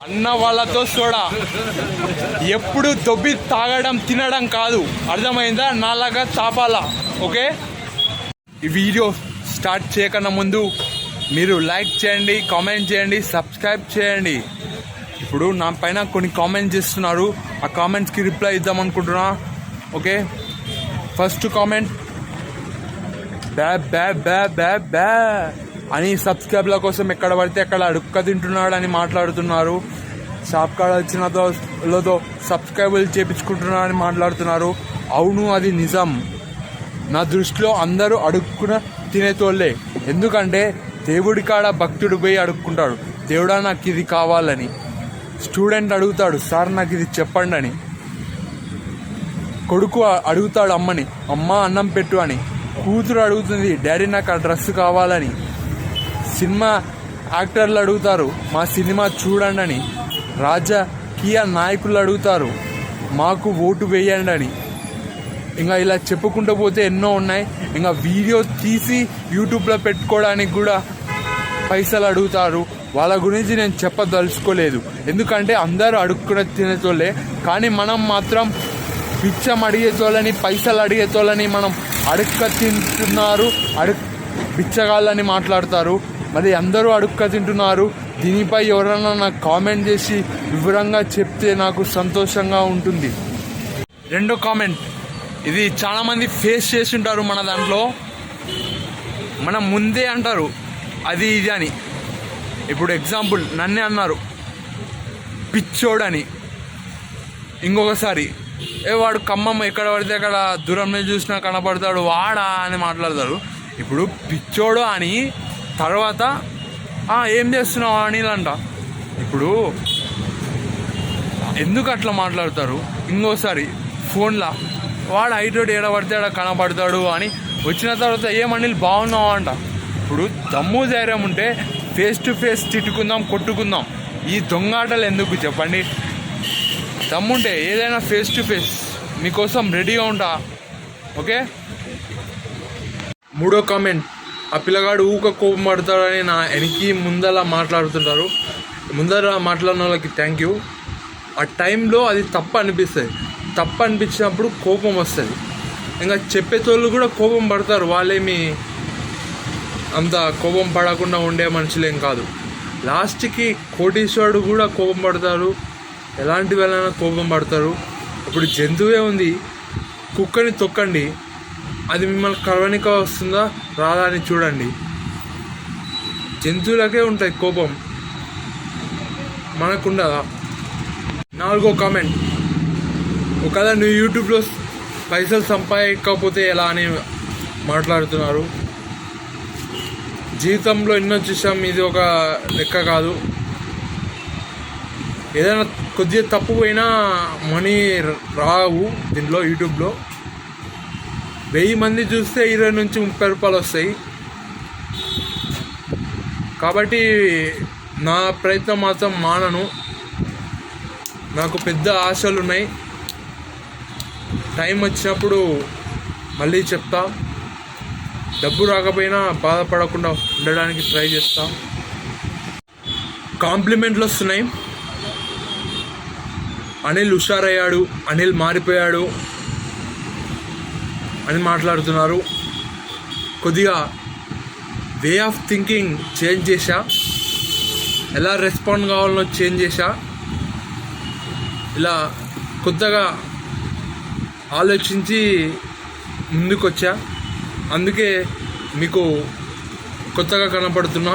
అన్న వాళ్ళతో సోడా ఎప్పుడు దొబ్బి తాగడం తినడం కాదు, అర్థమైందా? నాలాగా చాపాలా. ఓకే, ఈ వీడియో స్టార్ట్ చేయకన్నా ముందు మీరు లైక్ చేయండి, కామెంట్ చేయండి, సబ్స్క్రైబ్ చేయండి. ఇప్పుడు నా పైన కొన్ని కామెంట్స్ చేస్తున్నారు, ఆ కామెంట్స్కి రిప్లై ఇద్దాం అనుకుంటున్నా. ఓకే, ఫస్ట్ కామెంట్ బ్యా బ్యా బ్యా బ్యా బ్యా అని సబ్స్క్రైబ్ల కోసం ఎక్కడ పడితే అక్కడ అడుక్క తింటున్నాడు అని మాట్లాడుతున్నారు. షాప్ కాడ వచ్చినతో సబ్స్క్రైబులు చేపించుకుంటున్నాడు అని మాట్లాడుతున్నారు. అవును, అది నిజం. నా దృష్టిలో అందరూ అడుక్కున తినేతోళ్ళే. ఎందుకంటే దేవుడి కాడ భక్తుడు పోయి అడుక్కుంటాడు, దేవుడా నాకు ఇది కావాలని. స్టూడెంట్ అడుగుతాడు, సార్ నాకు ఇది చెప్పండి అని. కొడుకు అడుగుతాడు అమ్మని, అమ్మ అన్నం పెట్టు అని. కూతురు అడుగుతుంది, డాడీ నాకు ఆ డ్రెస్ కావాలని. సినిమా యాక్టర్లు అడుగుతారు, మా సినిమా చూడండి అని. రాజకీయ నాయకులు అడుగుతారు, మాకు ఓటు వేయండి అని. ఇంకా ఇలా చెప్పుకుంటూ పోతే ఎన్నో ఉన్నాయి. ఇంకా వీడియో తీసి యూట్యూబ్లో పెట్టుకోవడానికి కూడా పైసలు అడుగుతారు. వాళ్ళ గురించి నేను చెప్పదలుచుకోలేదు, ఎందుకంటే అందరూ అడుక్కునే తినేతోళ్ళే. కానీ మనం మాత్రం పిచ్చం అడిగేతోళ్ళని, పైసలు అడిగేతోళ్ళని మనం అడుక్క తింటున్నారు, బిచ్చగాళ్ళని మాట్లాడతారు. మరి అందరూ అడుక్క తింటున్నారు. దీనిపై ఎవరైనా నాకు కామెంట్ చేసి వివరంగా చెప్తే నాకు సంతోషంగా ఉంటుంది. రెండో కామెంట్, ఇది చాలామంది ఫేస్ చేసి ఉంటారు మన దాంట్లో. మనం ముందే అంటారు అది ఇది అని. ఇప్పుడు ఎగ్జాంపుల్ నన్నే అన్నారు పిచ్చోడని. ఇంకొకసారి వాడు ఖమ్మం ఎక్కడ పడితే అక్కడ దూరం నుంచి చూసినా కనపడతాడు వాడా అని మాట్లాడతారు. ఇప్పుడు పిచ్చోడు అని తర్వాత ఏం చేస్తున్నావు అనిలంట. ఇప్పుడు ఎందుకు అట్లా మాట్లాడతారు? ఇంకోసారి ఫోన్లో వాడు హైటోడు ఏడ పడితే ఆడ కనపడతాడు అని వచ్చిన తర్వాత ఏమనిల్ బాగున్నావు అంట. ఇప్పుడు దమ్ము ధైర్యం ఉంటే ఫేస్ టు ఫేస్ తిట్టుకుందాం, కొట్టుకుందాం. ఈ దొంగాటలు ఎందుకు చెప్పండి? దమ్ముంటే ఏదైనా ఫేస్ టు ఫేస్ మీకోసం రెడీగా ఉంటా. ఓకే, మూడో కామెంట్, ఆ పిల్లగాడు ఊక కోపం పడతాడని నా వెనక్కి ముందలా మాట్లాడుతుంటారు. ముందర మాట్లాడిన వాళ్ళకి థ్యాంక్ యూ. ఆ టైంలో అది తప్పు అనిపిస్తుంది. తప్పు అనిపించినప్పుడు కోపం వస్తుంది. ఇంకా చెప్పేతోళ్ళు కూడా కోపం పడతారు. వాళ్ళేమి అంత కోపం పడకుండా ఉండే మనుషులేం కాదు. లాస్ట్కి కోటీశ్వరుడు కూడా కోపం పడతారు, ఎలాంటి వాళ్ళైనా కోపం పడతారు. ఇప్పుడు జంతువే ఉంది, కుక్కని తొక్కండి, అది మిమ్మల్ని కరవనిక వస్తుందా రాదా అని చూడండి. జంతువులకే ఉంటుంది కోపం, మనకుండదా? నాలుగో కామెంట్, ఒకవేళ నువ్వు యూట్యూబ్లో పైసలు సంపాదించకపోతే ఎలా అని మాట్లాడుతున్నారు. జీవితంలో ఎన్నో చూసాం, ఇది ఒక లెక్క కాదు. ఏదైనా కొద్దిగా తప్పు పోయినా మనీ రావు దీంట్లో. యూట్యూబ్లో 1000 మంది చూస్తే 20 నుంచి 30 రూపాయలు వస్తాయి. కాబట్టి నా ప్రయత్నం మాత్రం మానను. నాకు పెద్ద ఆశలు ఉన్నాయి. టైం వచ్చినప్పుడు మళ్ళీ చెప్తా. డబ్బు రాకపోయినా బాధపడకుండా ఉండడానికి ట్రై చేస్తా. కాంప్లిమెంట్లు వస్తున్నాయి. అనిల్ హుషారయ్యాడు, అనిల్ మారిపోయాడు అని మాట్లాడుతున్నారు. కొద్దిగా వే ఆఫ్ థింకింగ్ చేంజ్ చేశా, ఎలా రెస్పాండ్ కావాలనో చేంజ్ చేశా. ఇలా కొత్తగా ఆలోచించి ముందుకొచ్చా. అందుకే మీకు కొత్తగా కనపడుతున్నా.